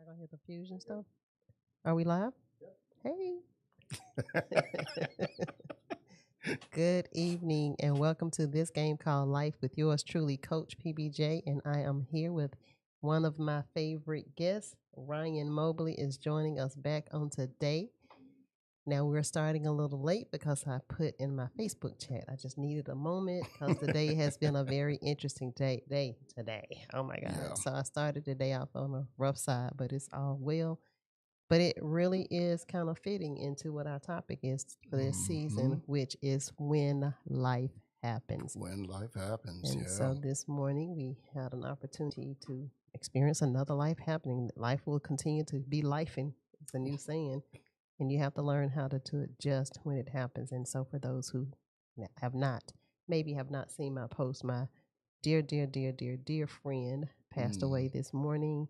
gonna hit the fusion stuff. Are we live? Hey. Good evening and welcome to this game called Life with yours truly, Coach PBJ. And I am here with one of my favorite guests. Ryan Mobley is joining us back on today. Now we're starting a little late because I put in my Facebook chat. I just needed a moment because today has been a very interesting day today. Oh my God. Yeah. So I started the day off on a rough side, but it's all well. But it really is kind of fitting into what our topic is for this season, which is when life happens. When life happens, And yeah. so this morning we had an opportunity to experience another life happening. Life will continue to be lifing. It's a new saying. And you have to learn how to adjust when it happens. And so for those who maybe have not seen my post, my dear friend passed away this morning.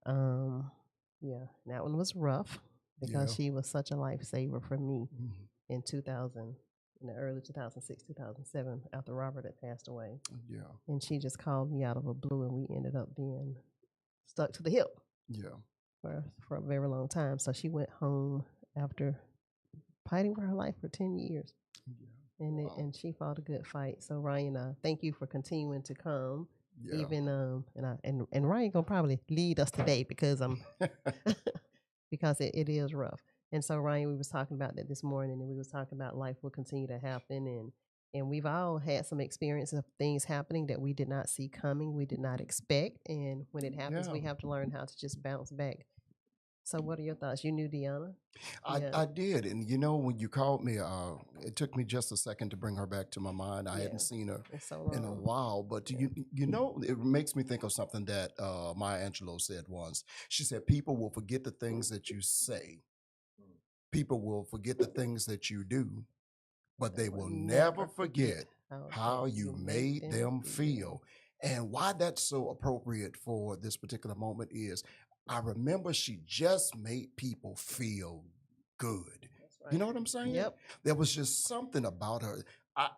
Yeah, that one was rough because she was such a lifesaver for me in 2000, in the early 2006, 2007, after Robert had passed away. Yeah. And she just called me out of the blue, and we ended up being stuck to the hip. Yeah. For a very long time. So she went home after fighting for her life for 10 years. Yeah. And she fought a good fight. So Ryan, thank you for continuing to come. Yeah. Even and Ryan gonna probably lead us today because because it is rough. And so Ryan, we was talking about that this morning, and we was talking about life will continue to happen, and we've all had some experience of things happening that we did not see coming, we did not expect, and when it happens, we have to learn how to just bounce back. So what are your thoughts? You knew Deanna? I did. And you know, when you called me, it took me just a second to bring her back to my mind. I hadn't seen her in a while. But you know, it makes me think of something that Maya Angelou said once. She said, people will forget the things that you say. People will forget the things that you do, but they will never forget how you made them feel. And why that's so appropriate for this particular moment is I remember she just made people feel good. Right. You know what I'm saying? Yep. There was just something about her.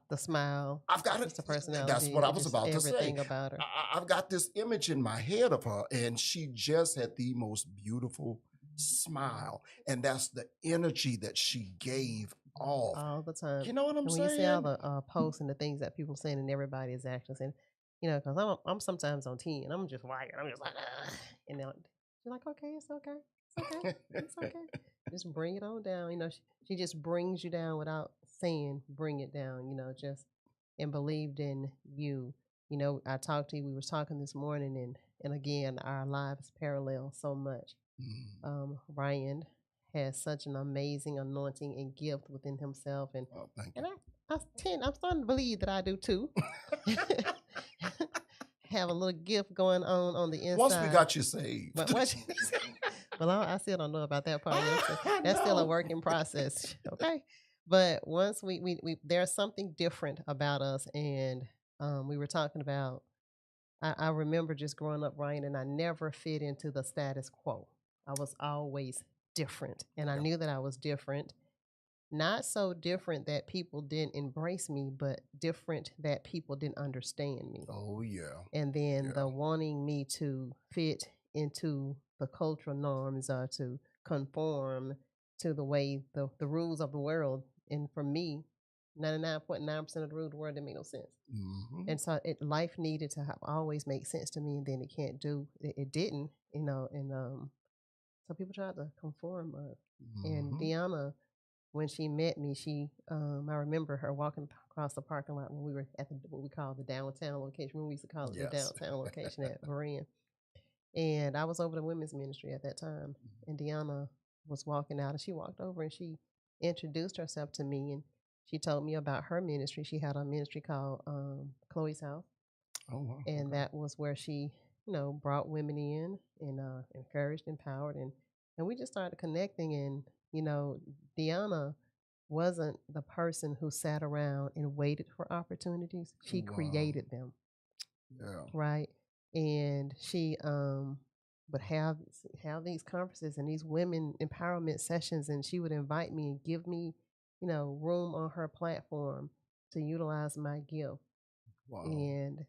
The smile. I've got it. The personality. That's what I was about to say. Everything about her. I've got this image in my head of her, and she just had the most beautiful smile. And that's the energy that she gave off all the time. You know what I'm saying? When you see all the posts and the things that people saying, and everybody is actually saying, you know, because I'm sometimes on 10, and I'm just wired. I'm just like, and then you're like, okay, it's okay, it's okay, it's okay. Just bring it on down. You know, she just brings you down without saying, bring it down. You know, just and believed in you. You know, I talked to you. We were talking this morning, and again, our lives parallel so much. Ryan has such an amazing anointing and gift within himself, and I'm starting to believe that I do too. Have a little gift going on the inside. Once we got you saved. But well, I still don't know about that part. That's still a work in process. Okay. But once we there's something different about us, and we were talking about. I remember just growing up, Ryan, and I never fit into the status quo. I was always different, and I knew that I was different. Not so different that people didn't embrace me, but different that people didn't understand me. Oh, yeah. And then the wanting me to fit into the cultural norms or to conform to the way the rules of the world. And for me, 99.9% of the rules of the world didn't make no sense. And so life needed to have always make sense to me, and then it can't do it didn't, you know, and so people tried to conform us. And Deanna, when she met me, I remember her walking across the parking lot when we were at what we call the downtown location. We used to call it the downtown location at Berean. And I was over the women's ministry at that time. And Deanna was walking out, and she walked over and she introduced herself to me, and she told me about her ministry. She had a ministry called Chloe's House. Oh, wow. And that was where she, you know, brought women in and encouraged, empowered, and we just started connecting. And you know, Deanna wasn't the person who sat around and waited for opportunities. She created them. Yeah. Right. And she would have these conferences and these women empowerment sessions, and she would invite me and give me, you know, room on her platform to utilize my gift. Wow. And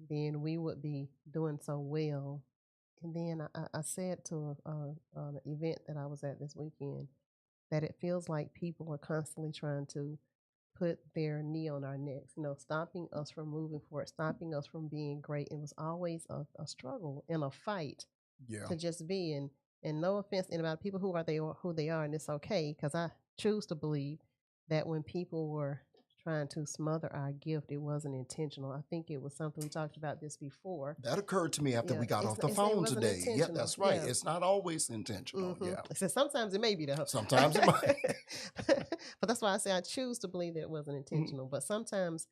then we would be doing so well, And then I said to an event that I was at this weekend that it feels like people are constantly trying to put their knee on our necks, stopping us from moving forward, stopping us from being great. It was always a struggle and a fight to just be. And no offense to anybody, people who they are, and it's okay, because I choose to believe that when people were trying to smother our gift, it wasn't intentional. I think it was something we talked about this before. That occurred to me after we got off the phone today. Yeah, that's right. Yeah. It's not always intentional. Mm-hmm. Yeah. So sometimes it may be though. Sometimes it might. But that's why I say I choose to believe that it wasn't intentional. Mm-hmm. But sometimes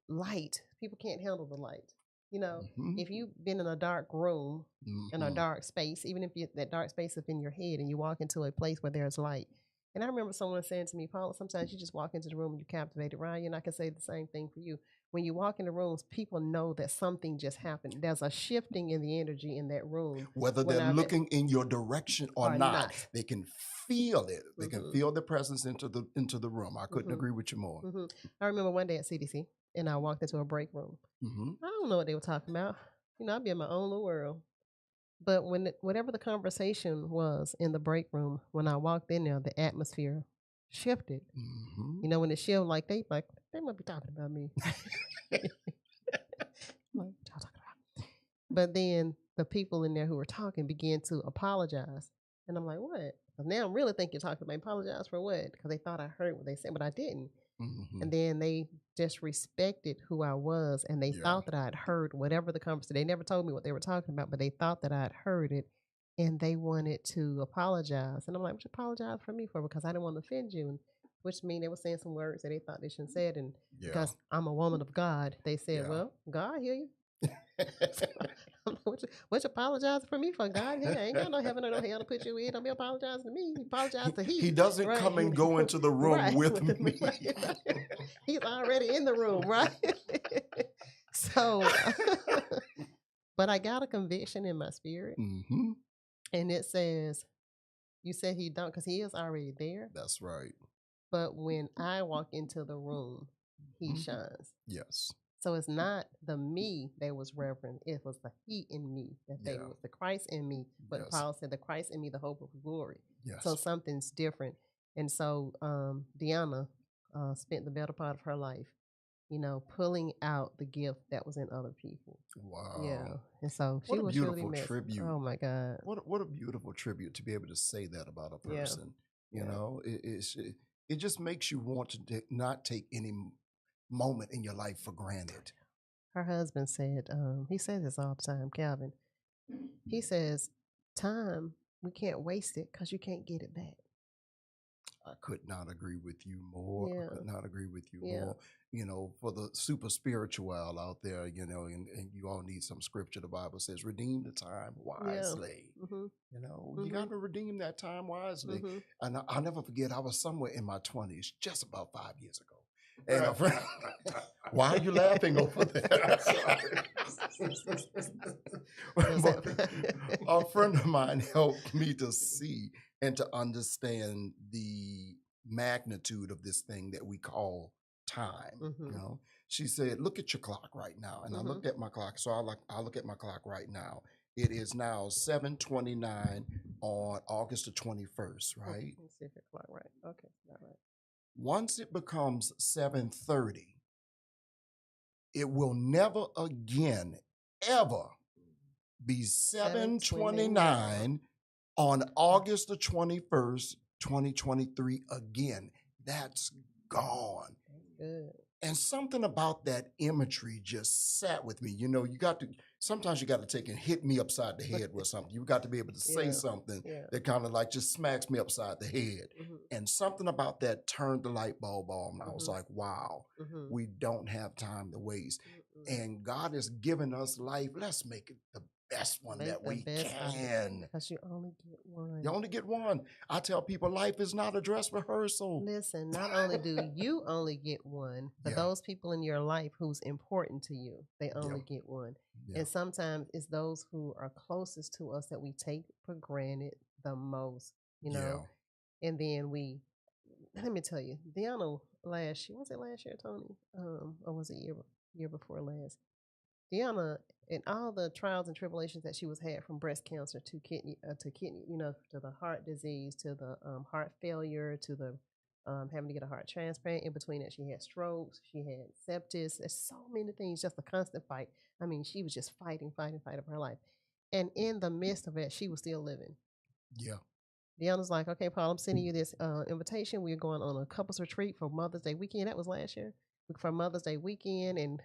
light, people can't handle the light. If you've been in a dark room, in a dark space, even if that dark space is in your head and you walk into a place where there's light. And I remember someone saying to me, Paula, sometimes you just walk into the room and you're captivated. Ryan, I can say the same thing for you. When you walk in the rooms, people know that something just happened. There's a shifting in the energy in that room. Whether they're looking in your direction or not, they can feel it. They can feel the presence into the room. I couldn't agree with you more. I remember one day at CDC, and I walked into a break room. I don't know what they were talking about. I'd be in my own little world. But whatever the conversation was in the break room, when I walked in there, the atmosphere shifted. When it shifted, they might be talking about me. But then the people in there who were talking began to apologize. And I'm like, what? Now I'm really thinking you're talking about me. Apologize for what? Because they thought I heard what they said, but I didn't. And then they just respected who I was, and they thought that I had heard whatever the conversation. They never told me what they were talking about, but they thought that I had heard it, and they wanted to apologize. And I'm like, what you apologize for me for? Because I didn't want to offend you. And which mean they were saying some words that they thought they shouldn't say it. And because I'm a woman of God, they said, well, God hear you. What you apologizing for me for? God here ain't got no heaven or no hell to put you in. Don't be apologizing to me. Apologize to He. He doesn't come and go into the room with me. He's already in the room, right? So, but I got a conviction in my spirit, and it says, "You said He don't," because He is already there. That's right. But when I walk into the room, He shines. Yes. So it's not the me that was reverent. It was the He in me. That was the Christ in me. But Paul said, the Christ in me, the hope of glory. Yes. So something's different. And so Deanna spent the better part of her life, pulling out the gift that was in other people. Wow. Yeah. And so she was really messy. Tribute. Oh my God. What a beautiful tribute to be able to say that about a person. It just makes you want to not take any moment in your life for granted. Her husband said, he says this all the time, Calvin. He says, time, we can't waste it because you can't get it back. I could not agree with you more. I could not agree with you more. For the super spiritual out there, and you all need some scripture. The Bible says, redeem the time wisely. You got to redeem that time wisely. And I'll never forget, I was somewhere in my 20s, just about 5 years ago. And a friend, why are you laughing over there? A friend of mine helped me to see and to understand the magnitude of this thing that we call time. She said, look at your clock right now. And I looked at my clock. So I look at my clock right now. It is now 7:29 on August the 21st, right? Let's see if your clock right. Okay, not right. Once it becomes 7:30, it will never again, ever be 7:29 on August the 21st, 2023 again. That's gone. Good. And something about that imagery just sat with me. Sometimes you got to take and hit me upside the head with something. You got to be able to say something that kind of like just smacks me upside the head. And something about that turned the light bulb on. I was like, wow, we don't have time to waste. And God has given us life. Let's make it the best one that we can. Because you only get one. You only get one. I tell people life is not a dress rehearsal. Listen, not only do you only get one, but those people in your life who's important to you, they only get one. And sometimes it's those who are closest to us that we take for granted the most, And then let me tell you, Deanna was it last year, Tony? Or was it year before last? Deanna, in all the trials and tribulations that she was had, from breast cancer to kidney, to the heart disease, to the heart failure, to the having to get a heart transplant. In between that, she had strokes, she had sepsis. There's so many things, just a constant fight. I mean, she was just fighting, fighting, fighting for her life. And in the midst of it, she was still living. Yeah. Deanna's like, okay, Paul, I'm sending you this invitation. We're going on a couples retreat for Mother's Day weekend. That was last year. For Mother's Day weekend, and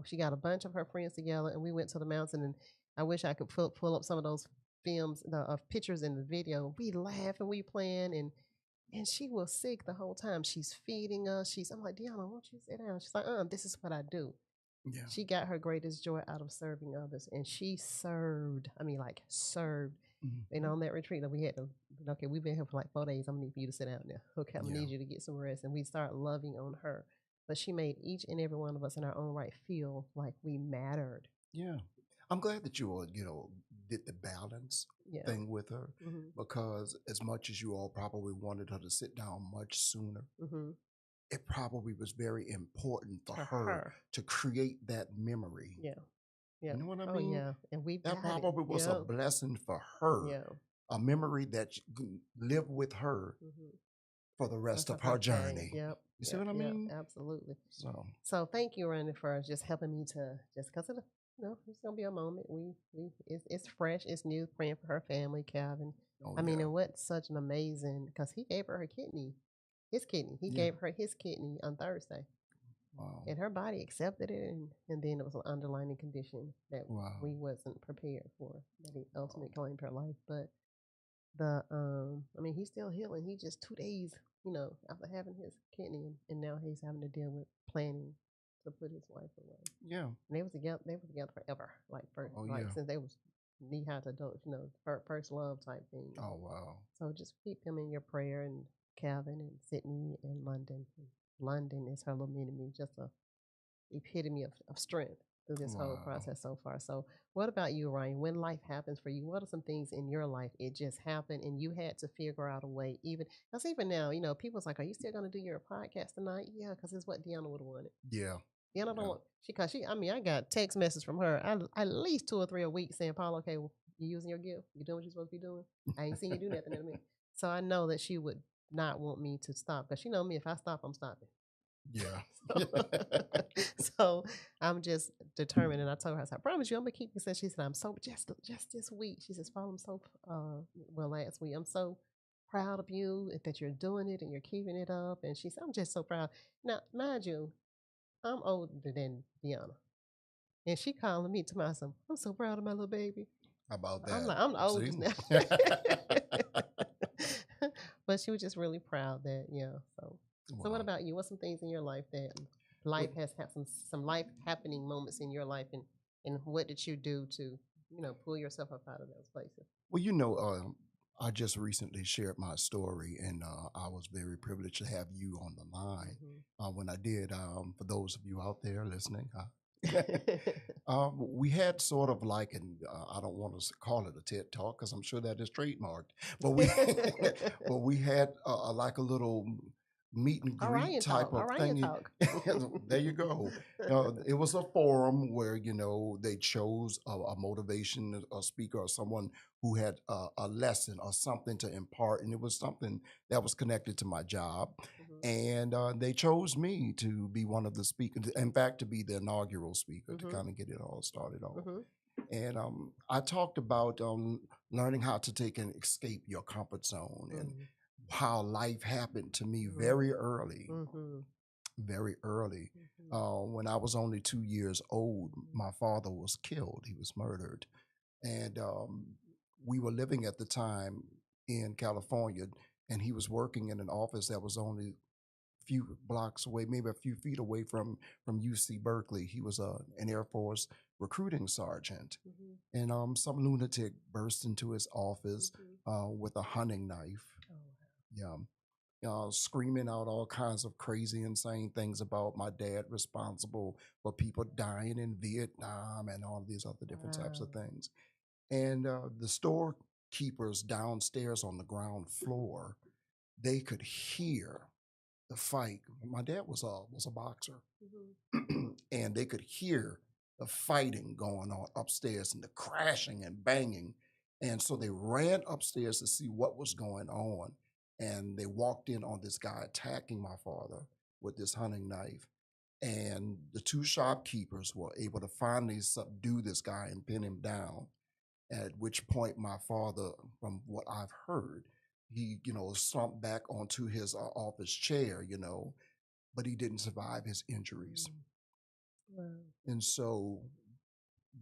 she got a bunch of her friends together, and we went to the mountain. And I wish I could pull up some of those films, the pictures in the video. We laugh and we playing, and she was sick the whole time. She's feeding us. I'm like, Deanna, won't you sit down? She's like, this is what I do. Yeah. She got her greatest joy out of serving others, and she served. I mean, like served. Mm-hmm. And on that retreat, we had to, okay, we've been here for like 4 days. I'm gonna need for you to sit down now. Okay, I'm gonna need you to get some rest. And we start loving on her. But she made each and every one of us in our own right feel like we mattered. Yeah. I'm glad that you all, did the balance thing with her, because as much as you all probably wanted her to sit down much sooner, it probably was very important for her to create that memory. Yeah. Yeah. You know what I mean? Yeah. And that probably was a blessing for her. Yeah. A memory that you can live with her for the rest of her journey. Yep. You see what I mean? Yep, absolutely. So thank you, Randy, for just helping me to, just because of the, it's gonna be a moment. It's fresh, it's new. Praying for her family, Calvin. I mean, and what such an amazing, because he gave her her kidney, his kidney. He gave her his kidney on Thursday. Wow. And her body accepted it, and then it was an underlying condition that we wasn't prepared for, that he ultimately claimed her life. But I mean, he's still healing. He just 2 days, after having his kidney, and now he's having to deal with planning to put his wife away. Yeah. And they was together forever, like first, since they was knee high to adults, first love type thing. Oh wow. So just keep them in your prayer, and Calvin and Sydney and London. London is her little mini-me, just a epitome of strength through this whole process so far. So what about you, Ryan? When life happens for you, what are some things in your life, it just happened and you had to figure out a way, even now, people's like, are you still going to do your podcast tonight? Yeah, because it's what Deanna would have wanted. Yeah. Deanna don't want, I got text messages from her at least 2 or 3 a week saying, Paul, okay, well, you using your gift? You doing what you're supposed to be doing? I ain't seen you do nothing in a minute. So I know that she would not want me to stop, because she know me, if I stop, I'm stopping. Yeah. So I'm just determined, and I told her, I promise you, I'm gonna keep you. She said, I'm so just this week. She says, Paul, I'm so last week, I'm so proud of you that you're doing it and you're keeping it up. And she said, I'm just so proud. Now, mind you, I'm older than Deanna, and she calling me to myself, I'm so proud of my little baby. How about that? I'm like, I'm the oldest now. But she was just really proud that, so. Wow. So what about you? What's some things in your life that life has had some life happening moments in your life, and what did you do to, pull yourself up out of those places? Well, I just recently shared my story, and I was very privileged to have you on the line. When I did, for those of you out there listening, we had sort of like, and I don't want to call it a TED Talk because I'm sure that is trademarked, but we had like a little meet and greet Orion type talk, of thing. There you go. It was a forum where, they chose a motivation, a speaker, or someone who had a lesson or something to impart. And it was something that was connected to my job. And they chose me to be one of the speakers, in fact, to be the inaugural speaker, to kind of get it all started off. And I talked about learning how to take and escape your comfort zone, and how life happened to me very early. Very early. When I was only 2 years old, my father was killed. He was murdered. And we were living at the time in California, and he was working in an office that was only a few blocks away, maybe a few feet away from UC Berkeley. He was an Air Force recruiting sergeant. And some lunatic burst into his office with a hunting knife. Screaming out all kinds of crazy, insane things about my dad responsible for people dying in Vietnam and all these other different types of things. And the storekeepers downstairs on the ground floor, they could hear the fight. My dad was a boxer, and they could hear the fighting going on upstairs and the crashing and banging. And so they ran upstairs to see what was going on. And they walked in on this guy attacking my father with this hunting knife. And the two shopkeepers were able to finally subdue this guy and pin him down. At which point, my father, from what I've heard, he, slumped back onto his office chair, but he didn't survive his injuries. Wow. And so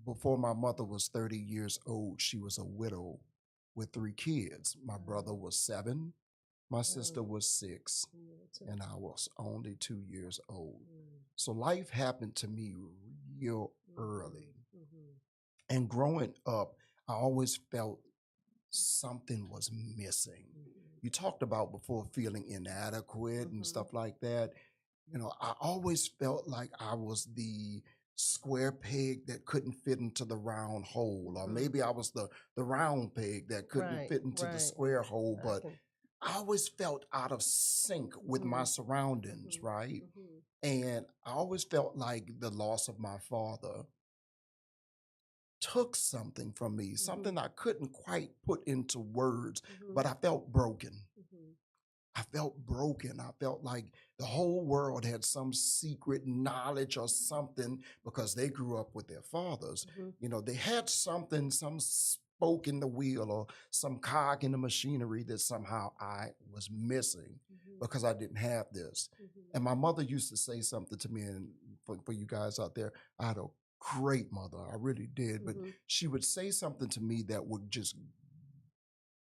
before my mother was 30 years old, she was a widow with 3 kids. My brother was 7, my sister was 6, and I was only 2 years old. So life happened to me real early. And growing up, I always felt something was missing. You talked about before feeling inadequate and stuff like that. I always felt like I was the square peg that couldn't fit into the round hole, or maybe I was the round peg that couldn't fit into the square hole, but I always felt out of sync with my surroundings, right? And I always felt like the loss of my father took something from me, something I couldn't quite put into words, but I felt broken. I felt broken. I felt like the whole world had some secret knowledge or something because they grew up with their fathers. They had something, some spoke in the wheel or some cog in the machinery that somehow I was missing because I didn't have this. And my mother used to say something to me, and for you guys out there, I had a great mother. I really did. But she would say something to me that would just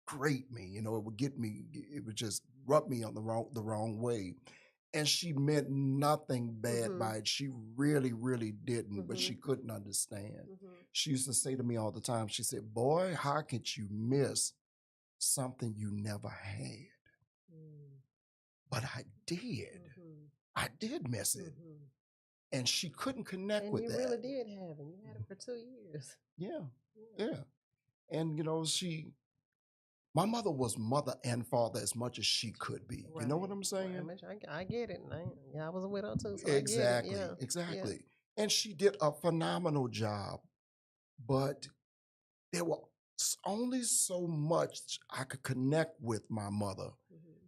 grate me, it would get me, it would just rub me on the wrong way. And she meant nothing bad by it. She really, really didn't, but she couldn't understand. She used to say to me all the time, she said, "Boy, how could you miss something you never had?" But I did. I did miss it. And she couldn't connect with that. And you really did have it. You had it for 2 years. Yeah. And, my mother was mother and father as much as she could be. You know what I'm saying? I get it. I was a widow too, so exactly, I get it. Exactly. And she did a phenomenal job, but there was only so much I could connect with my mother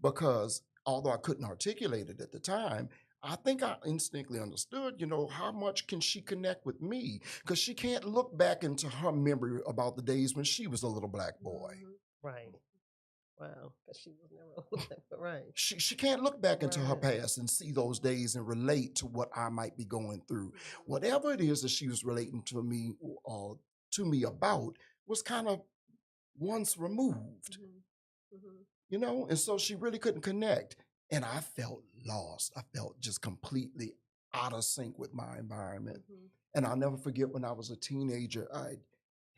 because although I couldn't articulate it at the time, I think I instinctively understood, how much can she connect with me? Because she can't look back into her memory about the days when she was a little black boy. Right. Wow. Because she was never old, but right. She can't look back into her past and see those days and relate to what I might be going through. Whatever it is that she was relating to me about was kind of once removed. And so she really couldn't connect. And I felt lost. I felt just completely out of sync with my environment. And I'll never forget when I was a teenager, I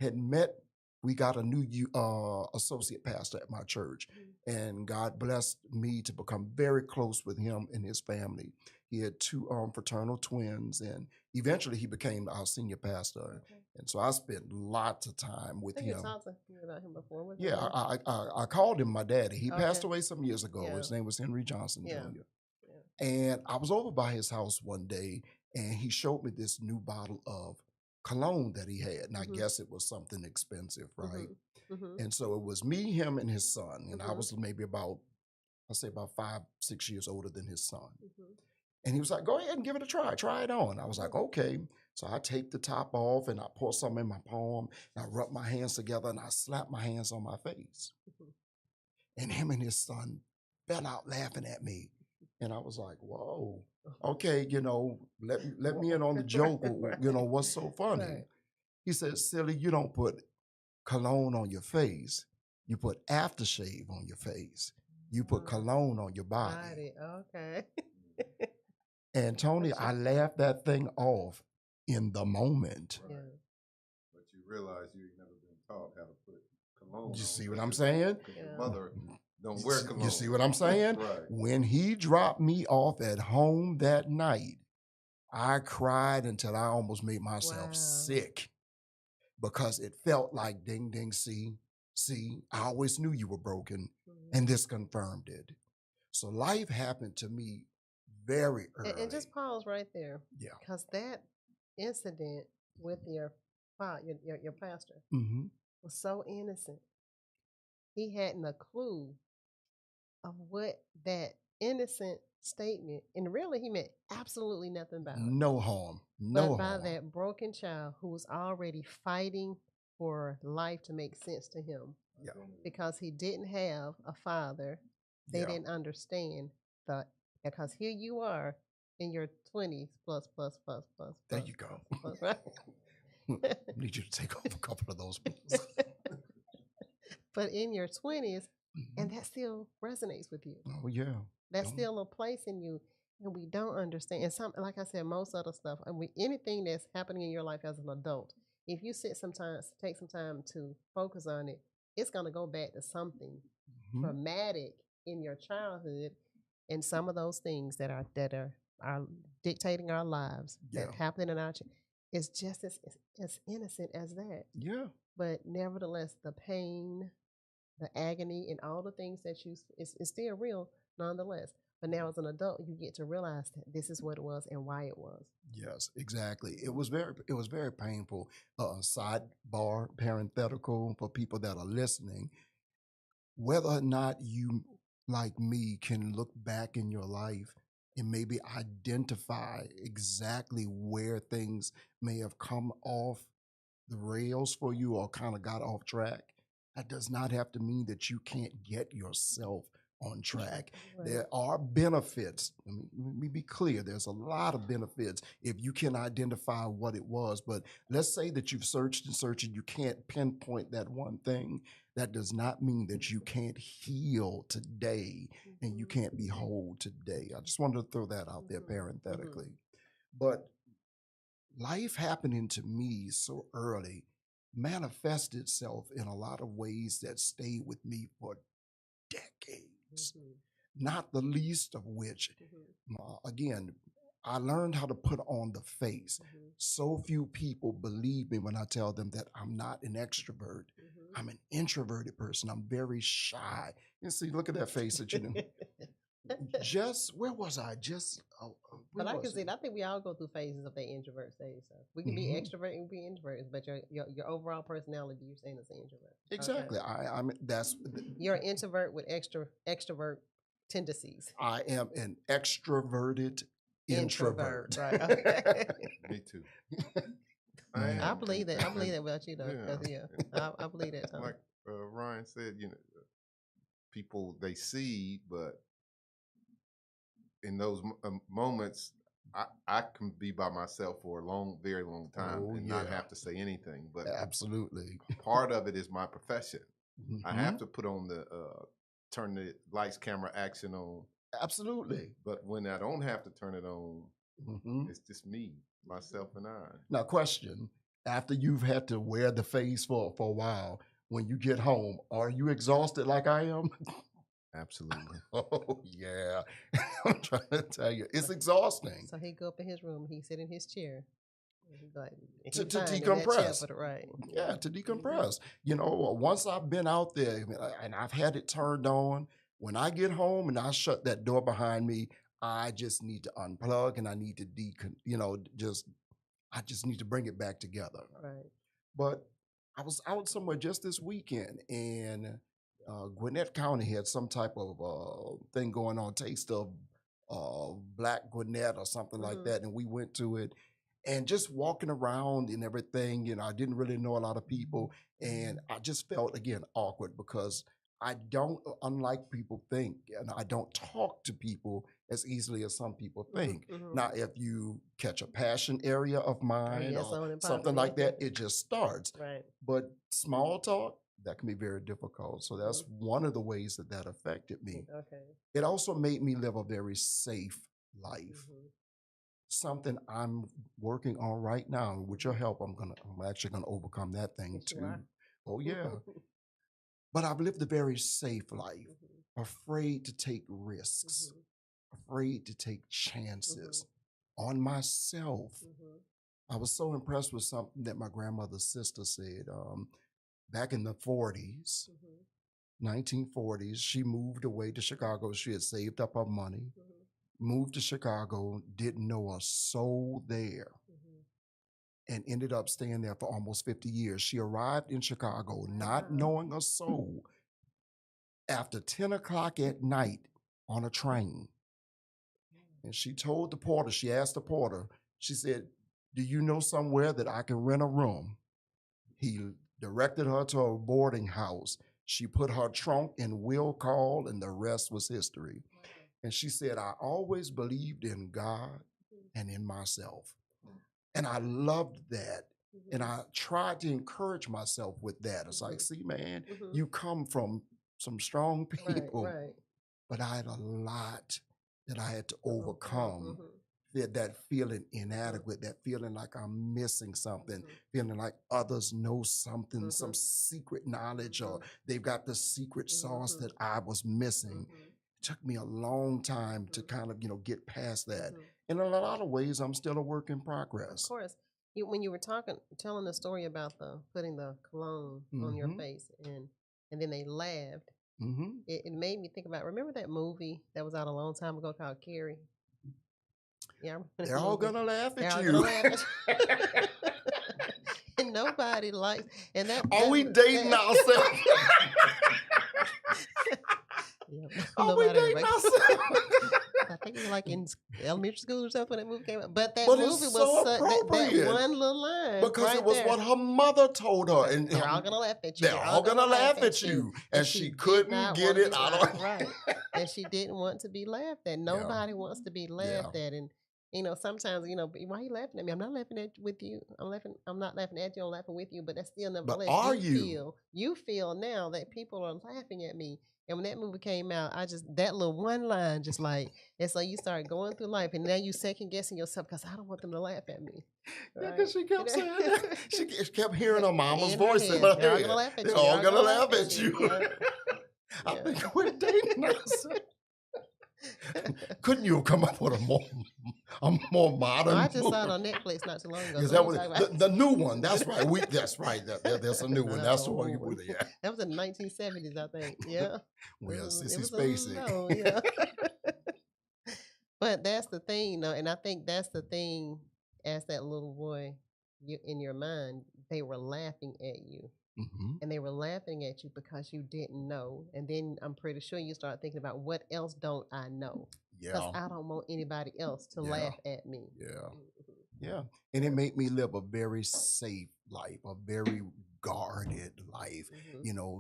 had we got a new associate pastor at my church. And God blessed me to become very close with him and his family. He had 2 fraternal twins, and eventually he became our senior pastor. And so I spent lots of time with him. You talked to me about him before. Yeah, I called him my daddy. He passed away some years ago. His name was Henry Johnson Jr. And I was over by his house one day, and he showed me this new bottle of cologne that he had. And I guess it was something expensive, right? And so it was me, him, and his son. And I was maybe about 5, 6 years older than his son. And he was like, "Go ahead and give it a try. Try it on." I was like, "Okay." So I taped the top off and I poured some in my palm and I rubbed my hands together and I slapped my hands on my face. And him and his son fell out laughing at me. And I was like, "Whoa, okay, let me in on the joke. What's so funny?" Right. He said, "Silly, you don't put cologne on your face. You put aftershave on your face. You put cologne on your body." Okay. And Tony, I laughed that thing off in the moment. Right. But you realize you ain't never been taught how to put cologne on. You see what I'm saying? Your mother don't wear cologne. You see what I'm saying? Right. When he dropped me off at home that night, I cried until I almost made myself sick because it felt like ding, ding, see, I always knew you were broken, and this confirmed it. So life happened to me very early. And just pause right there. Yeah. Because that incident with your father, your pastor, was so innocent. He hadn't a clue of what that innocent statement, and really he meant absolutely nothing about it. No harm. But by that broken child who was already fighting for life to make sense to him. Yeah. Because he didn't have a father. They didn't understand the, because here you are in your 20s plus. There you go. Right? Need you to take off a couple of those. But in your 20s, and that still resonates with you. Oh yeah. That's still a place in you, and we don't understand. And some, like I said, most other stuff. I mean, anything that's happening in your life as an adult, if you take some time to focus on it, it's going to go back to something traumatic in your childhood, and some of those things that are dictating our lives, that happen in our it's just as innocent as that. Yeah. But nevertheless, the pain, the agony, and all the things that it's still real nonetheless. But now as an adult, you get to realize that this is what it was and why it was. Yes, exactly. It was very painful. Sidebar, parenthetical for people that are listening. Whether or not you, like me, can look back in your life and maybe identify exactly where things may have come off the rails for you or kind of got off track, that does not have to mean that you can't get yourself on track. Right. There are benefits. Let me be clear. There's a lot of benefits if you can identify what it was. But let's say that you've searched and searched and you can't pinpoint that one thing. That does not mean that you can't heal today and you can't be whole today. I just wanted to throw that out there parenthetically. But life happening to me so early manifested itself in a lot of ways that stayed with me for decades, not the least of which, again, I learned how to put on the face. So few people believe me when I tell them that I'm not an extrovert. I'm an introverted person. I'm very shy. You see, look at that face that you do. Where was I? But I can see. I think we all go through phases of that introvert stage. So we can be extrovert and be introverted, but your overall personality, you're saying is an introvert. Exactly. Okay. You're an introvert with extrovert tendencies. I am an extroverted introvert. Right. Okay. Me too. I believe that. I believe that about you, though. I believe that. Like Ryan said, people they see, but in those moments, I can be by myself for a very long time and not have to say anything. But absolutely, part of it is my profession. I have to put on turn the lights, camera, action on. Absolutely. But when I don't have to turn it on, it's just me, myself, and I. Now, question: after you've had to wear the face for a while, when you get home, are you exhausted like I am? Absolutely. Oh yeah. I'm trying to tell you, it's exhausting. So he go up in his room, he sit in his chair. To decompress. Right. Yeah, to decompress. Once I've been out there and I've had it turned on, when I get home and I shut that door behind me, I just need to unplug and I need to I just need to bring it back together. Right. But I was out somewhere just this weekend and Gwinnett County had some type of thing going on, Taste of Black Gwinnett or something like that. And we went to it and just walking around and everything, I didn't really know a lot of people. And I just felt, again, awkward because I don't, unlike people think, and I don't talk to people as easily as some people think. Now, if you catch a passion area of mine or something like that, it just starts. Right. But small talk, that can be very difficult. So that's one of the ways that affected me. Okay. It also made me live a very safe life. Something I'm working on right now. With your help, I'm actually gonna overcome that thing too. Oh yeah. But I've lived a very safe life, afraid to take risks, afraid to take chances on myself. I was so impressed with something that my grandmother's sister said. Back in the 40s, 1940s, she moved away to Chicago. She had saved up her money, moved to Chicago, didn't know a soul there. and ended up staying there for almost 50 years. She arrived in Chicago not knowing a soul after 10 o'clock at night on a train. And she told the porter, she asked the porter, she said, "Do you know somewhere that I can rent a room?" He directed her to a boarding house. She put her trunk in will call, and the rest was history. And she said, "I always believed in God and in myself." And I loved that. And I tried to encourage myself with that. It's like, see, man, you come from some strong people, but I had a lot that I had to overcome. That feeling inadequate, that feeling like I'm missing something, feeling like others know something, some secret knowledge, or they've got the secret sauce that I was missing. It took me a long time to kind of, get past that. And in a lot of ways, I'm still a work in progress. Of course. When you were telling the story about putting the cologne on your face, and then they laughed, it made me think about, remember that movie that was out a long time ago called Carrie? Yeah, they're all gonna laugh at you. And nobody likes. And are we dating ourselves? Are we dating ourselves? I think it was like in elementary school or something when that movie came out. But that movie was so appropriate. that one little line. Because it was what her mother told her. And they're all going to laugh at you. They're all going to laugh at you. And she couldn't get it out of right. And she didn't want to be laughed at. Nobody wants to be laughed at. And sometimes, why are you laughing at me? I'm not laughing with you. I'm not laughing at you. I'm laughing with you. But that's still nevertheless. But are you? You feel now that people are laughing at me. And when that movie came out, that little one line just like, and so you start going through life, and now you second guessing yourself because I don't want them to laugh at me. Right? Yeah, because she kept saying that. She kept hearing her mama's voice in her head. They're all gonna laugh at you. They're all gonna laugh at you. I think we're dating us. Couldn't you have come up with a more modern? I just saw it on Netflix not too long ago. Is that the new one? That's right. That's right. There's a new one. That's the one you put it. That was in the 1970s, I think. Yeah. Well, Sissy Spacek. Yeah. But that's the thing, though, and I think that's the thing. As that little boy, in your mind, they were laughing at you. And they were laughing at you because you didn't know. And then I'm pretty sure you start thinking about, what else don't I know? Because I don't want anybody else to laugh at me. Yeah. And it made me live a very safe life, a very guarded life,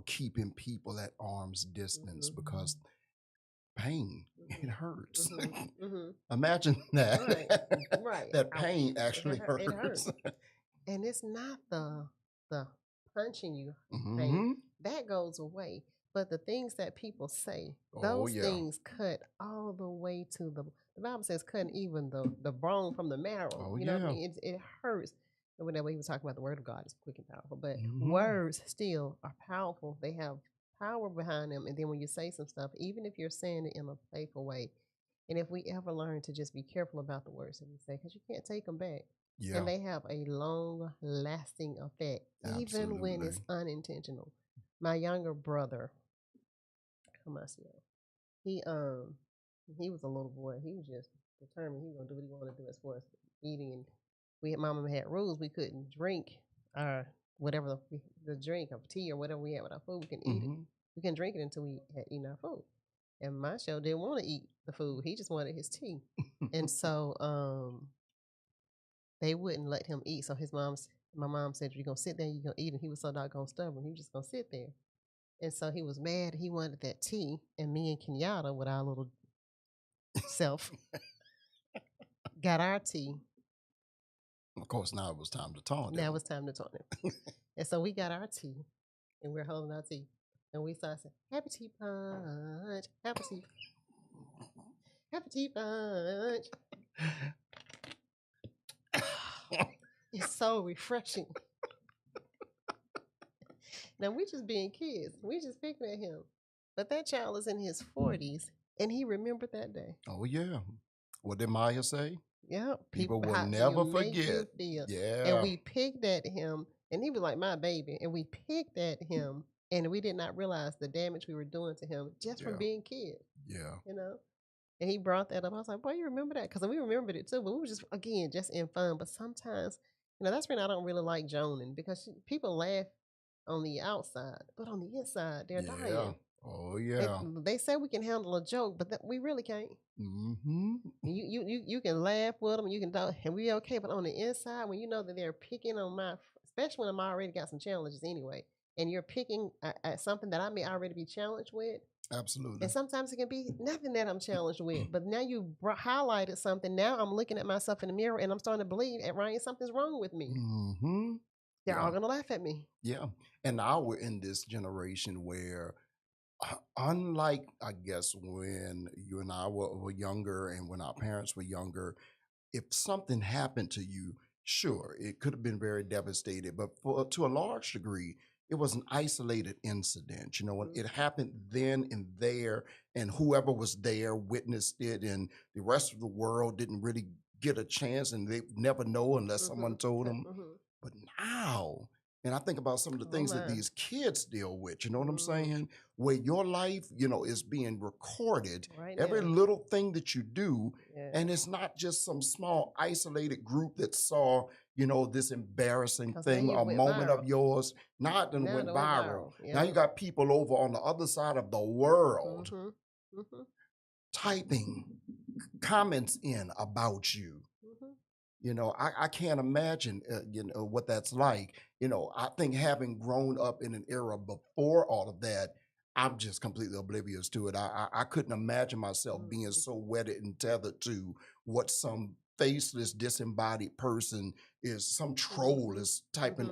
keeping people at arm's distance because pain, it hurts. Imagine that. Right. That pain actually hurts. It hurts. And it's not the punching you pain. That goes away. But the things that people say, those things cut all the way to the Bible says cutting even the bone from the marrow. You know what I mean? It hurts. And whenever he was talking about the word of God, it's quick and powerful. But words still are powerful. They have power behind them. And then when you say some stuff, even if you're saying it in a playful way, and if we ever learn to just be careful about the words that we say, because you can't take them back. And they have a long-lasting effect, even when it's unintentional. My younger brother, he was a little boy. He was just determined he was gonna do what he wanted to do as far as eating. And Mama had rules. We couldn't drink our whatever the drink of tea or whatever we had with our food. We can eat it. We couldn't drink it until we had eaten our food. And my show didn't want to eat the food. He just wanted his tea. And so they wouldn't let him eat. So my mom said, "You're gonna sit there, you're gonna eat." And he was so doggone stubborn, he was just gonna sit there. And so he was mad. He wanted that tea. And me and Kenyatta, with our little self, got our tea. Of course, now it was time to taunt him. Now it was time to taunt him. And so we got our tea, and we're holding our tea. And we started saying, "Happy tea punch, happy tea, happy tea punch." It's so refreshing. Now, we just being kids. We just picking at him. But that child is in his 40s, and he remembered that day. Oh, yeah. What did Maya say? Yeah. People will never forget. Yeah. And we picked at him, and he was like my baby, and we picked at him, and we did not realize the damage we were doing to him just from being kids. Yeah. And he brought that up. I was like, boy, you remember that? Because we remembered it too, but we were just, again, just in fun. But sometimes that's when I don't really like Jonan because people laugh on the outside, but on the inside, they're dying. Oh yeah. They say we can handle a joke, but we really can't. Mm-hmm. You can laugh with them, you can talk, and we okay. But on the inside, when you know that they're picking on especially when I'm already got some challenges anyway, and you're picking at something that I may already be challenged with. Absolutely. And sometimes it can be nothing that I'm challenged with, but now you highlighted something. Now I'm looking at myself in the mirror and I'm starting to believe, at Ryan, something's wrong with me. Mm-hmm. They're all gonna laugh at me. Yeah, and now we're in this generation where, unlike I guess when you and I were younger, and when our parents were younger, if something happened to you, sure, it could have been very devastating, but to a large degree, it was an isolated incident. When it happened then and there, and whoever was there witnessed it, and the rest of the world didn't really get a chance, and they never know unless someone told them. But now, and I think about some of the things that these kids deal with, you know what I'm saying? Where your life, is being recorded, every little thing that you do, and it's not just some small isolated group that saw, this embarrassing thing, a moment of yours, not then went viral. Now you got people over on the other side of the world typing comments in about you. I can't imagine, what that's like. I think having grown up in an era before all of that, I'm just completely oblivious to it. I couldn't imagine myself being so wedded and tethered to what some faceless, disembodied person is, some troll is typing,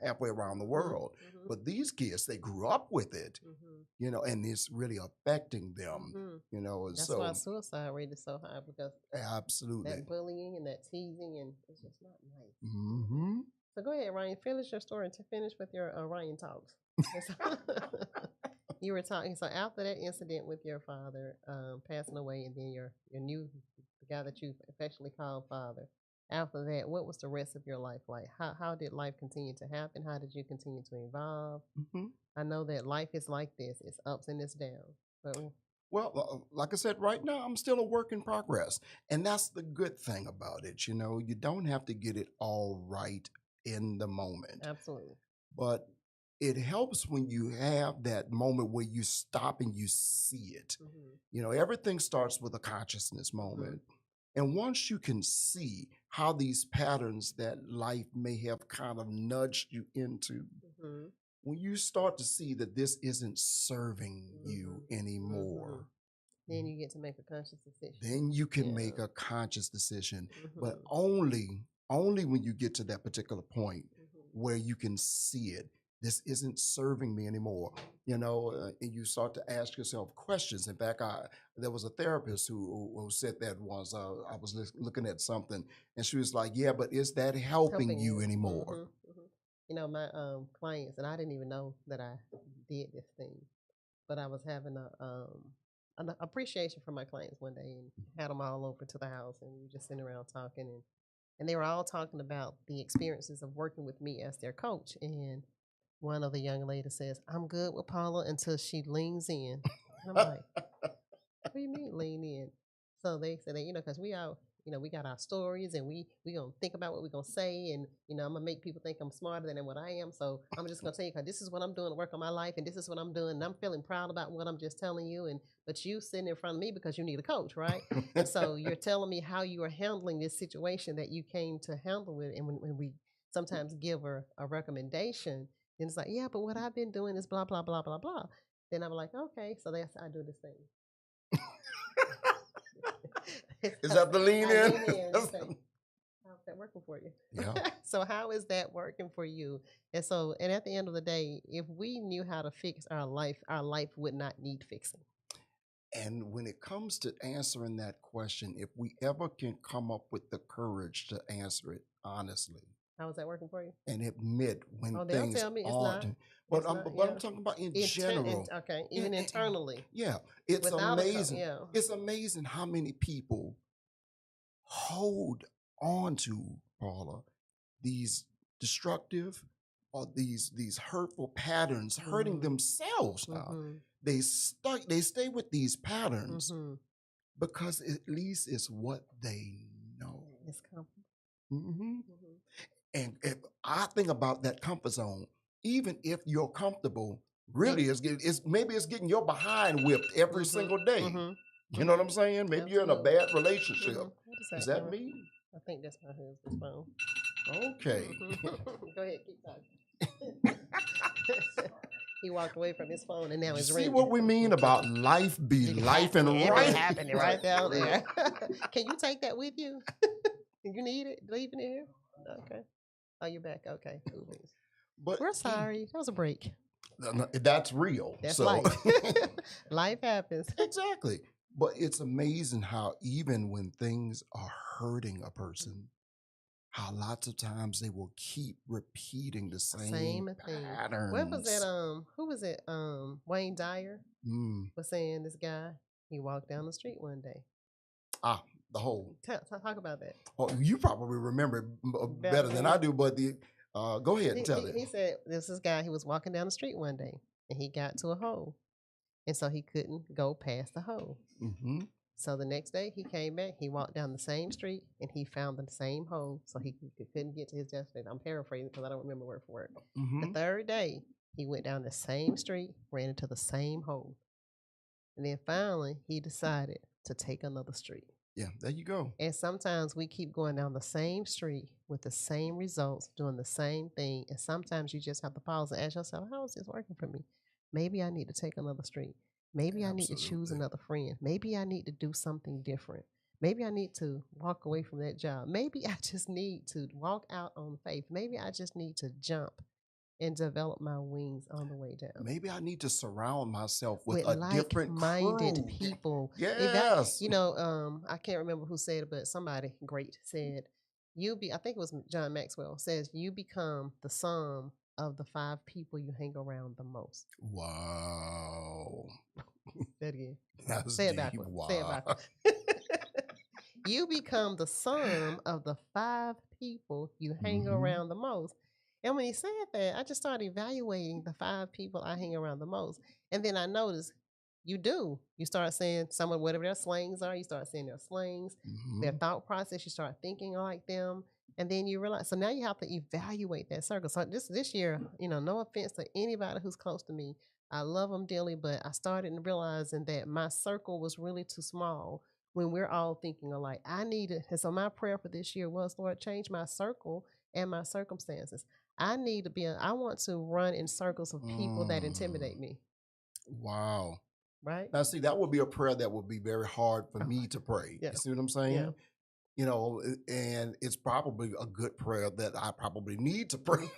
halfway around the world. But these kids, they grew up with it, and it's really affecting them, That's why suicide rate is so high, because absolutely that bullying and that teasing, and it's just not nice. So go ahead, Ryan, finish your story to finish with your Ryan talks. You were talking, so after that incident with your father passing away, and then your the guy that you affectionately called father, after that, what was the rest of your life like? How did life continue to happen? How did you continue to evolve? I know that life is like this. It's ups and it's downs. But well, like I said, right now, I'm still a work in progress. And that's the good thing about it. You don't have to get it all right in the moment. Absolutely. But it helps when you have that moment where you stop and you see it. Everything starts with a consciousness moment. And once you can see how these patterns that life may have kind of nudged you into, when you start to see that this isn't serving you anymore, then you get to make a conscious decision. Then you can make a conscious decision, but only when you get to that particular point where you can see it. This isn't serving me anymore, and you start to ask yourself questions. In fact, there was a therapist who said that once. I was looking at something, and she was like, "Yeah, but is that helping you anymore?" My clients, and I didn't even know that I did this thing, but I was having an appreciation for my clients one day, and had them all over to the house, and we were just sitting around talking, and they were all talking about the experiences of working with me as their coach. And one of the young ladies says, "I'm good with Paula," until she leans in. And I'm like, "What do you mean lean in?" So they said that, because we all, we got our stories, and we gonna think about what we're gonna say, and I'm gonna make people think I'm smarter than what I am. So I'm just gonna tell you, because this is what I'm doing to work on my life, and this is what I'm doing, and I'm feeling proud about what I'm just telling you. But you sitting in front of me because you need a coach, right? And so you're telling me how you are handling this situation that you came to handle it. And when we sometimes give her a recommendation, then it's like, yeah, but what I've been doing is blah blah blah blah blah. Then I'm like, okay, so that's I do this thing. Is that the lean in? How's that working for you? Yeah. So how is that working for you? And at the end of the day, if we knew how to fix our life would not need fixing. And when it comes to answering that question, if we ever can come up with the courage to answer it honestly. How is that working for you? And admit when things tell me it's aren't. not. But I'm talking about in general. Okay, even internally. Yeah, it's amazing. It's amazing how many people hold on to, Paula, these destructive or these hurtful patterns, hurting themselves now. They stay with these patterns because at least it's what they know. It's comfortable. Mm-hmm. And if I think about that comfort zone, even if you're comfortable, really maybe it's getting your behind whipped every single day. You know what I'm saying? Maybe you're in a bad relationship. Is that me? I think that's my husband's phone. Okay. Go ahead, keep talking. He walked away from his phone and now it's ringing. See what we mean about life be life and right happening right down there. Can you take that with you? You need it? Leaving it here? Okay. Oh, you're back. Okay. But we're sorry. That was a break. That's real. That's life. Life happens. Exactly. But it's amazing how even when things are hurting a person, how lots of times they will keep repeating the same patterns. Where was that? Who was it? Wayne Dyer was saying this guy, he walked down the street one day. The whole. Talk about that. Oh, you probably remember it better than I do, but go ahead and tell it. He said this guy, he was walking down the street one day and he got to a hole. And so he couldn't go past the hole. So the next day he came back, he walked down the same street and he found the same hole. So he couldn't get to his destination. I'm paraphrasing because I don't remember word for word. The third day he went down the same street, ran into the same hole. And then finally he decided to take another street. Yeah, there you go. And sometimes we keep going down the same street with the same results, doing the same thing. And sometimes you just have to pause and ask yourself, how is this working for me? Maybe I need to take another street. Maybe I need to choose another friend. Maybe I need to do something different. Maybe I need to walk away from that job. Maybe I just need to walk out on faith. Maybe I just need to jump and develop my wings on the way down. Maybe I need to surround myself with a different like-minded people. Yes. I can't remember who said it, but somebody great said, I think it was John Maxwell, says you become the sum of the 5 people you hang around the most. Wow. Say it again. Say it backwards. Wow. Say it backwards. You become the sum of the 5 people you hang around the most. And when he said that, I just started evaluating the 5 people I hang around the most. And then I noticed you do. You start saying whatever their slangs are, you start saying their slangs, their thought process, you start thinking like them. And then you realize, so now you have to evaluate that circle. So this year, no offense to anybody who's close to me, I love them dearly, but I started realizing that my circle was really too small when we're all thinking alike. And so my prayer for this year was, Lord, change my circle and my circumstances. I want to run in circles of people that intimidate me. Wow. Right? Now, see, that would be a prayer that would be very hard for me to pray. Yeah. You see what I'm saying? Yeah. And it's probably a good prayer that I probably need to pray.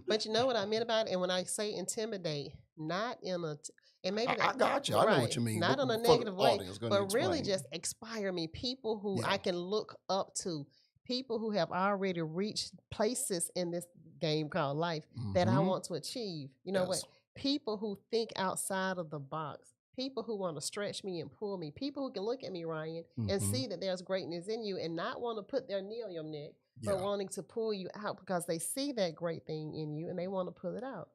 But you know what I meant about it? And when I say intimidate, not in a... And maybe I got you. Right. I know what you mean. Not in a negative way, but really just inspire me. People who I can look up to. People who have already reached places in this game called life that I want to achieve. You know what? People who think outside of the box. People who want to stretch me and pull me. People who can look at me, Ryan, and see that there's greatness in you and not want to put their knee on your neck, but wanting to pull you out because they see that great thing in you and they want to pull it out.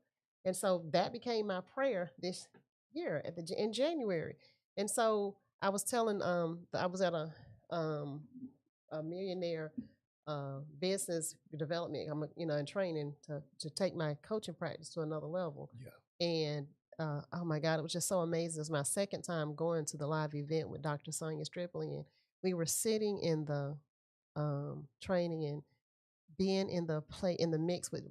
And so that became my prayer this year in January. And so I was telling, I was at a millionaire business development, in training to take my coaching practice to another level. Yeah. And oh my God, it was just so amazing. It was my second time going to the live event with Dr. Sonia Stripley, and we were sitting in the training and being in the mix with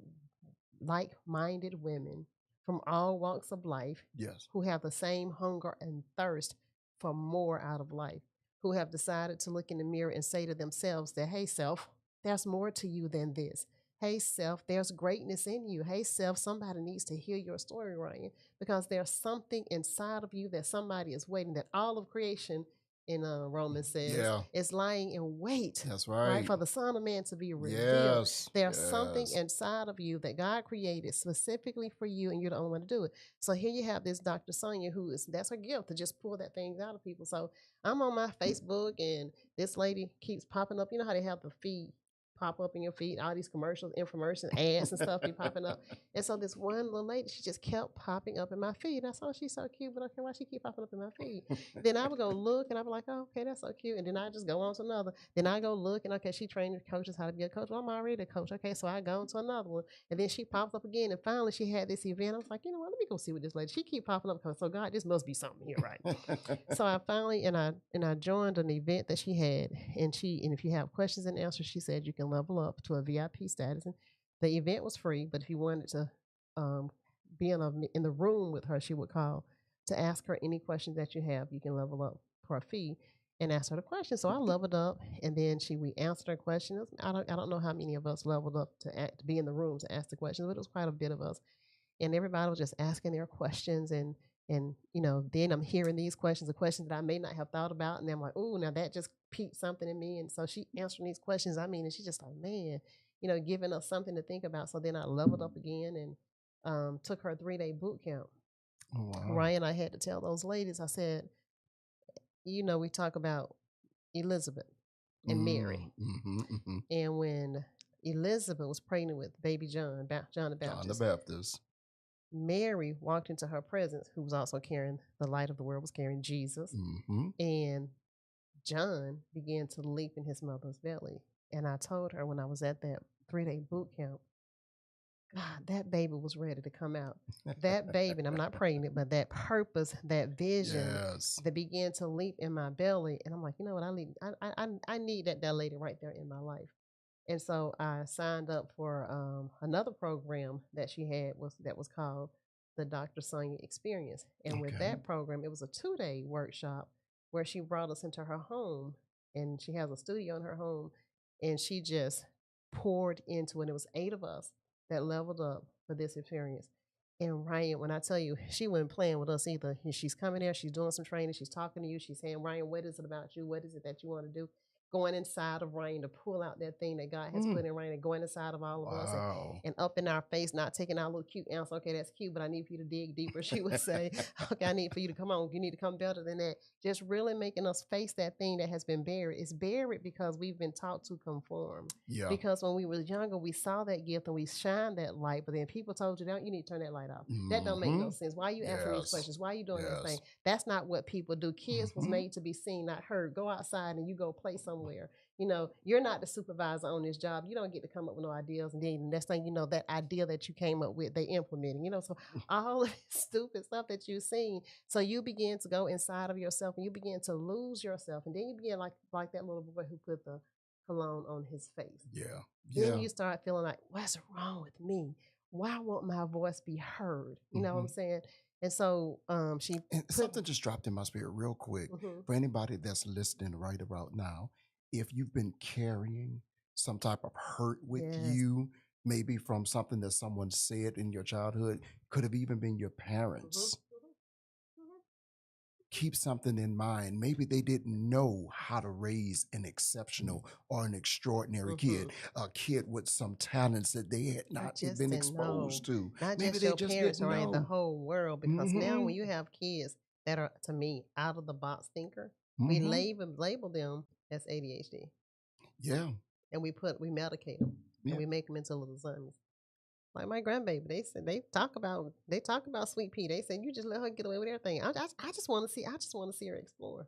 like-minded women from all walks of life. Yes. Who have the same hunger and thirst for more out of life, who have decided to look in the mirror and say to themselves that, hey, self, there's more to you than this. Hey, self, there's greatness in you. Hey, self, somebody needs to hear your story, Ryan, because there's something inside of you that somebody is waiting, that all of creation in Romans says is lying in wait. That's right. For the Son of Man to be revealed. Yes. There's something inside of you that God created specifically for you, and you're the only one to do it. So here you have this Dr. Sonia that's her gift, to just pull that thing out of people. So I'm on my Facebook and this lady keeps popping up. You know how they have the feed? pop up in your feed, all these commercials, infomercials, ads and stuff be popping up. And so this one little lady, she just kept popping up in my feed. And I saw she's so cute, but okay, why she keep popping up in my feed? Then I would go look and I'd be like, oh, okay, that's so cute. And then I just go on to another. Then I go look and okay, she trained coaches how to be a coach. Well, I'm already a coach. Okay, so I go on to another one. And then she pops up again. And finally she had this event. I was like, you know what, let me go see what this lady. She keep popping up. So God, this must be something here, right? So I finally and I joined an event that she had, and if you have questions and answers, she said you can level up to a VIP status. And the event was free, but if you wanted to be in the room with her, she would call to ask her any questions that you have. You can level up for a fee and ask her the question. So I leveled up, and then we answered her questions. I don't know how many of us leveled up to be in the room to ask the questions, but it was quite a bit of us, and everybody was just asking their questions. And then I'm hearing these questions, the questions that I may not have thought about, and I'm like, oh, now that just piqued something in me. And so she answering these questions. I mean, and she's just like, man, giving us something to think about. So then I leveled up again and took her 3-day boot camp. Oh, wow. Ryan, I had to tell those ladies, I said, we talk about Elizabeth and Mary. And when Elizabeth was pregnant with baby John the Baptist. Mary walked into her presence, who was also carrying the light of the world, was carrying Jesus. And John began to leap in his mother's belly. And I told her when I was at that 3-day boot camp, God, that baby was ready to come out. That baby, and I'm not pregnant, but that purpose, that vision that began to leap in my belly. And I'm like, you know what, I need that lady right there in my life. And so I signed up for another program that she had that was called the Dr. Sonia Experience. And with that program, it was a 2-day workshop where she brought us into her home, and she has a studio in her home, and she just poured into it. It was 8 of us that leveled up for this experience. And Ryan, when I tell you, she wasn't playing with us either. She's coming there, she's doing some training, she's talking to you, she's saying, Ryan, what is it about you? What is it that you want to do? Going inside of Ryan to pull out that thing that God has put in Ryan, and going inside of all of us and up in our face, not taking our little cute answer. Okay, that's cute, but I need for you to dig deeper. She would say, okay, I need for you to come on. You need to come better than that. Just really making us face that thing that has been buried. It's buried because we've been taught to conform. Yeah. Because when we were younger, we saw that gift and we shined that light, but then people told you, you need to turn that light off. That don't make no sense. Why are you asking these questions? Why are you doing this thing? That's not what people do. Kids was made to be seen, not heard. Go outside and you go play somewhere. You're not the supervisor on this job. You don't get to come up with no ideas. And then the next thing you know, that idea that you came up with, they implementing, so all of this stupid stuff that you've seen. So you begin to go inside of yourself and you begin to lose yourself. And then you begin like that little boy who put the cologne on his face. Yeah. Then you start feeling like, what's wrong with me? Why won't my voice be heard? You know what I'm saying? And so something just dropped in my spirit real quick. For anybody that's listening right about now, if you've been carrying some type of hurt with you, maybe from something that someone said in your childhood, could have even been your parents. Keep something in mind. Maybe they didn't know how to raise an exceptional or an extraordinary kid, a kid with some talents that they had not been exposed to. Not Maybe just they your just parents, didn't right? know. The whole world. Because now when you have kids that are, to me, out of the box thinker, we label them as ADHD. Yeah. And we medicate them and we make them into little zombies. Like my grandbaby, they talk about Sweet Pea. They say you just let her get away with everything. I just want to see her explore.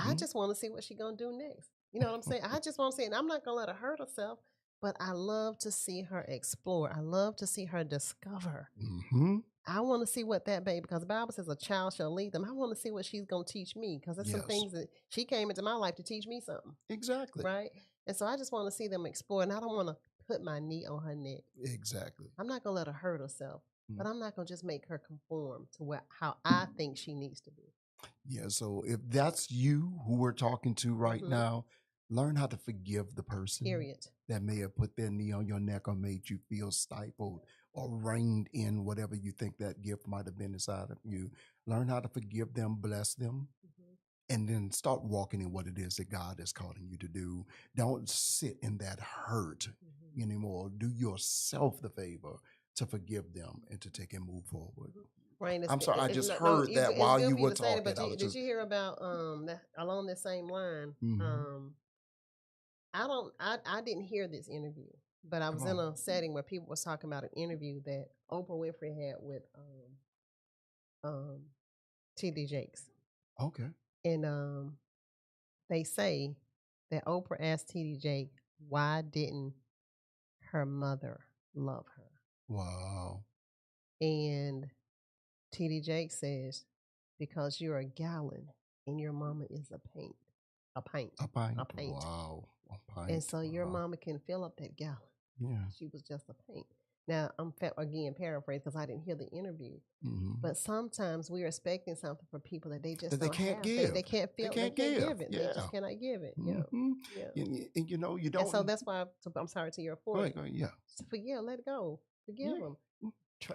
I just want to see what she's gonna do next. You know what I'm saying? I just want to see, and I'm not gonna let her hurt herself. But I love to see her explore. I love to see her discover. I want to see what that baby, because the Bible says a child shall lead them. I want to see what she's going to teach me, because there's some things that she came into my life to teach me something. Exactly. Right? And so I just want to see them explore, and I don't want to put my knee on her neck. Exactly. I'm not going to let her hurt herself, but I'm not going to just make her conform to how I think she needs to be. Yeah, so if that's you who we're talking to right now, learn how to forgive the person that may have put their knee on your neck or made you feel stifled or reined in whatever you think that gift might have been inside of you. Learn how to forgive them, bless them, and then start walking in what it is that God is calling you to do. Don't sit in that hurt anymore. Do yourself the favor to forgive them and to take and move forward. Right, I'm sorry, I just heard that while you were talking. But did you hear about along the same line? I didn't hear this interview, but I was in a setting where people was talking about an interview that Oprah Winfrey had with T.D. Jakes. Okay. And they say that Oprah asked T.D. Jakes why didn't her mother love her. Wow. And T.D. Jakes says, because you're a gallon and your mama is a paint. A paint. A pint. A paint. Wow. A pint. And so your mama can fill up that gallon. Yeah. She was just a paint. Now, I'm again paraphrasing because I didn't hear the interview. Mm-hmm. But sometimes we're expecting something from people that they just that they can't give. They can't feel. They can't give it. Yeah. They just cannot give it. Mm-hmm. Yeah. And you know, you don't. And so that's why I'm sorry to your point. Go ahead, yeah. Forgive, let it go. Forgive them.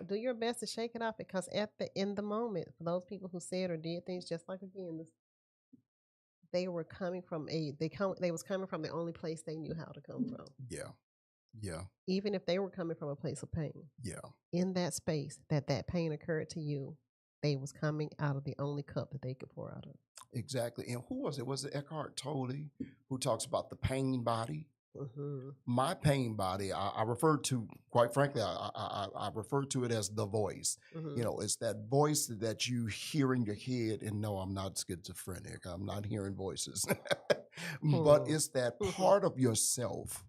Do your best to shake it off because in the moment, for those people who said or did things just like again, they were coming from they was coming from the only place they knew how to come from. Yeah. Yeah. Even if they were coming from a place of pain. Yeah. In that space that pain occurred to you, they was coming out of the only cup that they could pour out of. Exactly. And who was it? Was it Eckhart Tolle who talks about the pain body? Mm-hmm. My pain body, I refer to, quite frankly, I refer to it as the voice. Mm-hmm. You know, it's that voice that you hear in your head. And no, I'm not schizophrenic. I'm not hearing voices. But it's that part of yourself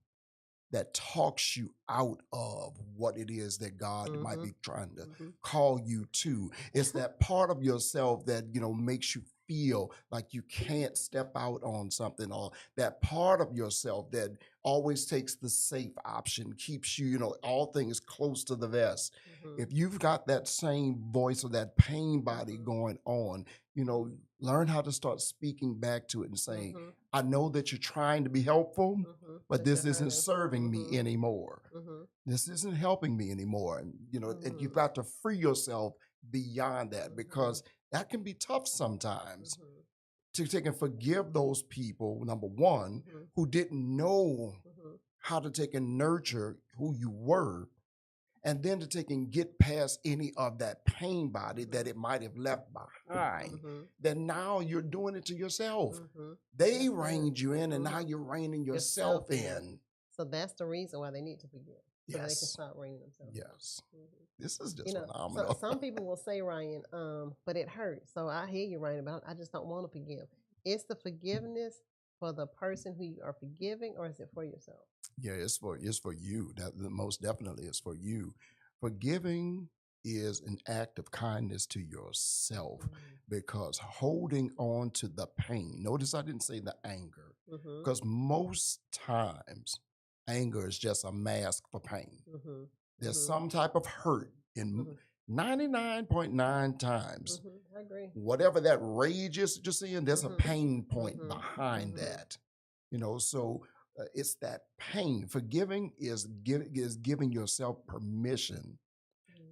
that talks you out of what it is that God might be trying to call you to. It's that part of yourself that, you know, makes you feel like you can't step out on something, or that part of yourself that always takes the safe option, keeps you, you know, all things close to the vest. If you've got that same voice or that pain body going on, you know, learn how to start speaking back to it and saying, I know that you're trying to be helpful, but this isn't serving me anymore. This isn't helping me anymore. And, you know, and you've got to free yourself beyond that, because that can be tough sometimes to take and forgive those people, number one, who didn't know how to take and nurture who you were, and then to take and get past any of that pain body that it might have left behind, then now you're doing it to yourself. They reined you in, and now you're reining yourself in. So that's the reason why they need to forgive. So they can stop reining themselves. Yes. This is just phenomenal. So some people will say, Ryan, but it hurts. So I hear you, Ryan, but I just don't want to forgive. Is the forgiveness for the person who you are forgiving, or is it for yourself? Yeah, it's for you. That most definitely is for you. Forgiving is an act of kindness to yourself, because holding on to the pain. Notice I didn't say the anger, because most times anger is just a mask for pain. There's some type of hurt in 99.9 times. I agree. Whatever that rage is that you're seeing, there's a pain point behind that. You know, so it's that pain. Forgiving is giving yourself permission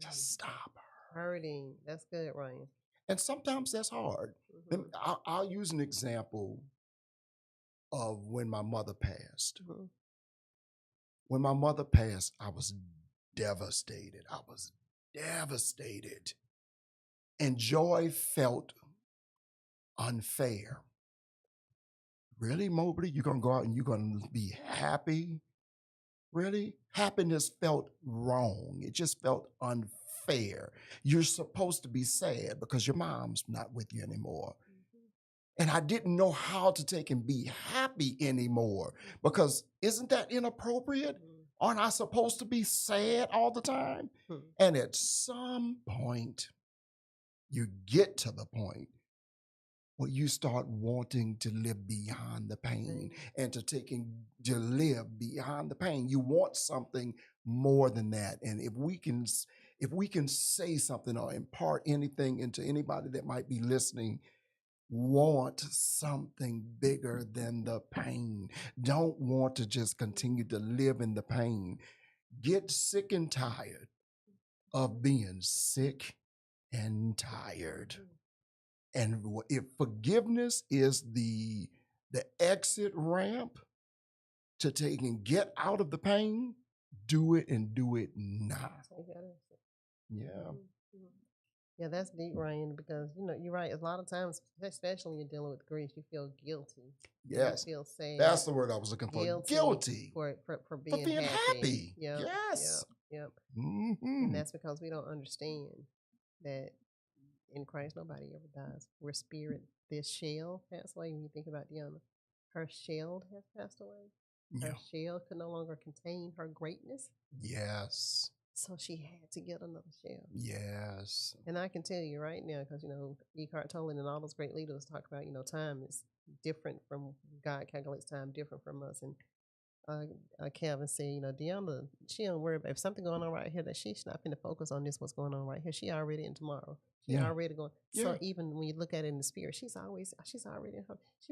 to stop hurting. That's good, Ryan. And sometimes that's hard. I'll use an example of when my mother passed. When my mother passed, I was devastated. And joy felt unfair. Really, Mobley? You're going to go out and you're going to be happy? Really? Happiness felt wrong. It just felt unfair. You're supposed to be sad because your mom's not with you anymore. And I didn't know how to take and be happy anymore, because isn't that inappropriate? Aren't I supposed to be sad all the time? And at some point, you get to the point where you start wanting to live beyond the pain and to live beyond the pain. You want something more than that. And if we can say something or impart anything into anybody that might be listening, want something bigger than the pain. Don't want to just continue to live in the pain. Get sick and tired of being sick and tired. And if forgiveness is the exit ramp to take and get out of the pain, do it, and do it now. Yeah. Yeah, that's deep, Ryan, because you're right. A lot of times, especially when you're dealing with grief, you feel guilty. Yes. You feel sad. That's the word I was looking for. Guilty. For being happy. Yep, Yes. Yep. Mm-hmm. And that's because we don't understand that in Christ nobody ever dies. We're spirit. This shell passed away. When you think about Deanna, her shell has passed away. Her shell could no longer contain her greatness. Yes. So she had to get another shell. Yes. And I can tell you right now, because, Eckhart Tolle and all those great leaders talk about, time is different from, God calculates time different from us. And Calvin said, Deanna, she don't worry about if something going on right here that she's not going to focus on this, what's going on right here. She already in tomorrow. She already going. So even when you look at it in the spirit, she's probably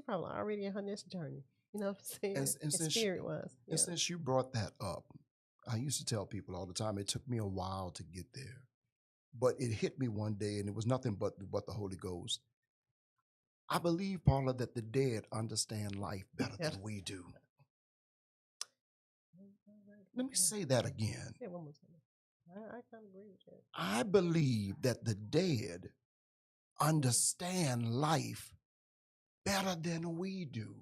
already in her next journey. You know what I'm saying? And spirit wise. And since you brought that up, I used to tell people all the time, it took me a while to get there, but it hit me one day, and it was nothing but the Holy Ghost. I believe, Paula, that the dead understand life better than we do. Let me say that again. Yeah, one more time. I kind of agree with that. I believe that the dead understand life better than we do.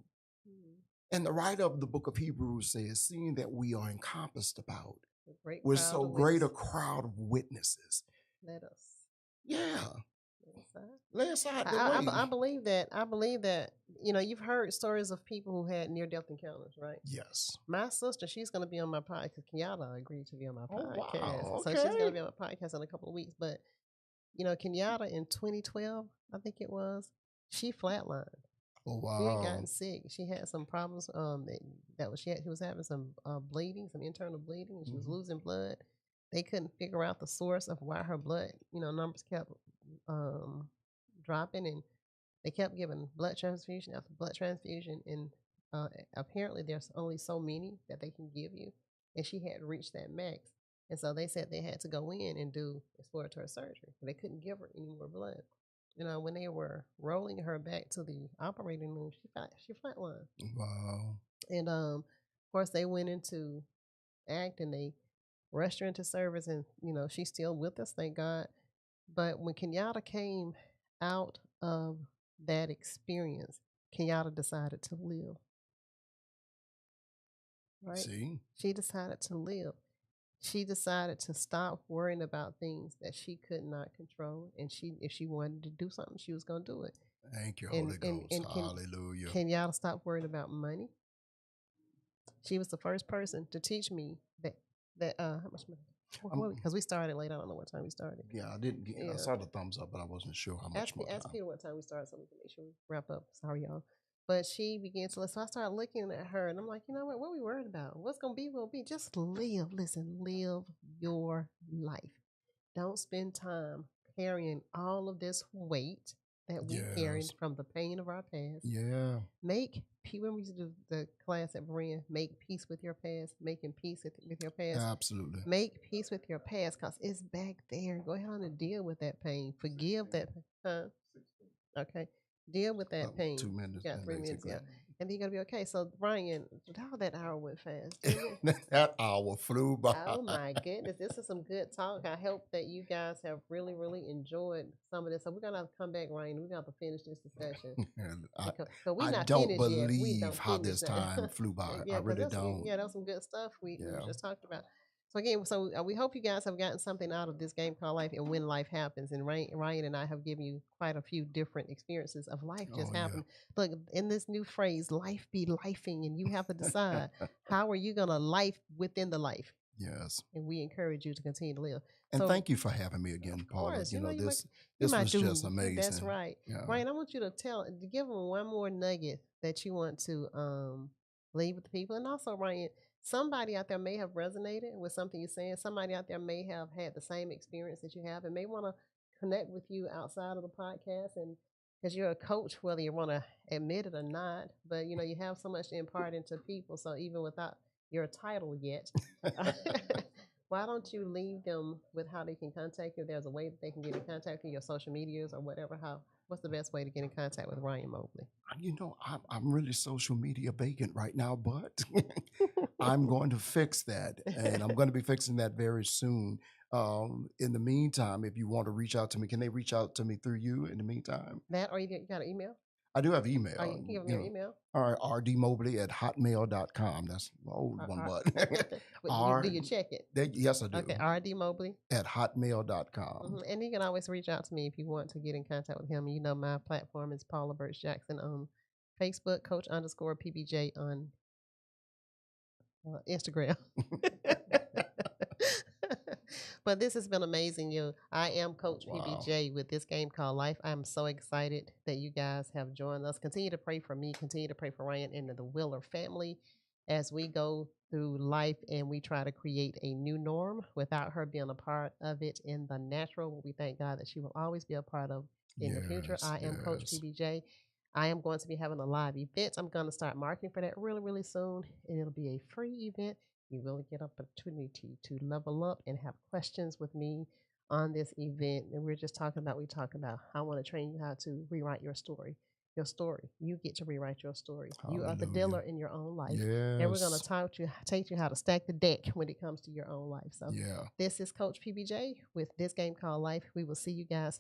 And the writer of the book of Hebrews says, seeing that we are encompassed about with so great a crowd of witnesses. Let us. Yeah. Lay aside the weight. I believe that, you've heard stories of people who had near-death encounters, right? Yes. My sister, she's going to be on my podcast. Kenyatta agreed to be on my podcast. Wow. Okay. So she's going to be on my podcast in a couple of weeks. But, Kenyatta in 2012, I think it was, she flatlined. Oh, wow. She had gotten sick. She had some problems. She was having some bleeding, some internal bleeding, and she was losing blood. They couldn't figure out the source of why her blood, numbers kept dropping, and they kept giving blood transfusion after blood transfusion, and apparently there's only so many that they can give you, and she had reached that max, and so they said they had to go in and do exploratory surgery. They couldn't give her any more blood. When they were rolling her back to the operating room, she flatlined. Wow. And of course they went into act, and they rushed her into service, and she's still with us, thank God. But when Kenyatta came out of that experience, Kenyatta decided to live. Right? See? She decided to live. She decided to stop worrying about things that she could not control, and if she wanted to do something, she was going to do it. Thank you, Holy Ghost. Hallelujah. Kenyatta stopped worrying about money. She was the first person to teach me that how much money? Because we started late. I don't know what time we started. Yeah, I didn't get. I saw the thumbs up, but I wasn't sure how much more time. Ask Peter what time we started, so we can make sure we wrap up. Sorry, y'all. But she began to listen. So I started looking at her, and I'm like, you know what? What are we worried about? What's going to be will be. Just live. Listen, live your life. Don't spend time carrying all of this weight that we carried from the pain of our past. Yeah. When we used to do the class at Berean, make peace with your past, making peace with your past. Absolutely. Make peace with your past, because it's back there. Go ahead and deal with that pain. Forgive that. Okay. Deal with that pain. 2 minutes. You got 3 minutes, yeah. And then you're going to be okay. So, Ryan, how that hour went fast. That hour flew by. Oh, my goodness. This is some good talk. I hope that you guys have really, really enjoyed some of this. So, we're going to come back, Ryan. We're going to finish this discussion. I don't believe how this time flew by. I really don't. Yeah, that was some good stuff we just talked about. So again, we hope you guys have gotten something out of this game called life and when life happens. And Ryan and I have given you quite a few different experiences of life just happening. Yeah. Look, in this new phrase, life be lifing, and you have to decide how are you going to life within the life. Yes. And we encourage you to continue to live. And thank you for having me again, Paula. Course, this was just amazing. That's right. Yeah. Ryan, I want you to give them one more nugget that you want to leave with the people. And also, Ryan, somebody out there may have resonated with something you're saying. Somebody out there may have had the same experience that you have and may want to connect with you outside of the podcast. And because you're a coach, whether you want to admit it or not, but you have so much to impart into people. So even without your title yet, why don't you leave them with how they can contact you? If there's a way that they can get in contact with your social medias or whatever. What's the best way to get in contact with Ryan Mobley? I'm really social media vacant right now, but I'm going to fix that. And I'm going to be fixing that very soon. In the meantime, if you want to reach out to me, can they reach out to me through you in the meantime? That, or you got an email? I do have email. Oh, you can give me your email? All right, rdmobley@hotmail.com. That's the old one, but do you check it? Yes, I do. Okay, rdmobley@hotmail.com. And you can always reach out to me if you want to get in contact with him. You know, my platform is Paula Birch Jackson on Facebook, Coach_PBJ on Instagram. But this has been amazing. I am Coach PBJ with this game called Life. I'm so excited that you guys have joined us. Continue to pray for me. Continue to pray for Ryan and the Wheeler family as we go through life and we try to create a new norm without her being a part of it in the natural. We thank God that she will always be a part of in the future. I am Coach PBJ. I am going to be having a live event. I'm going to start marketing for that really, really soon. And it'll be a free event. You will get an opportunity to level up and have questions with me on this event. And we talking about I want to train you how to rewrite your story. Your story. You get to rewrite your story. Hallelujah. You are the dealer in your own life. Yes. And we're going to teach you how to stack the deck when it comes to your own life. So this is Coach PBJ with this game called Life. We will see you guys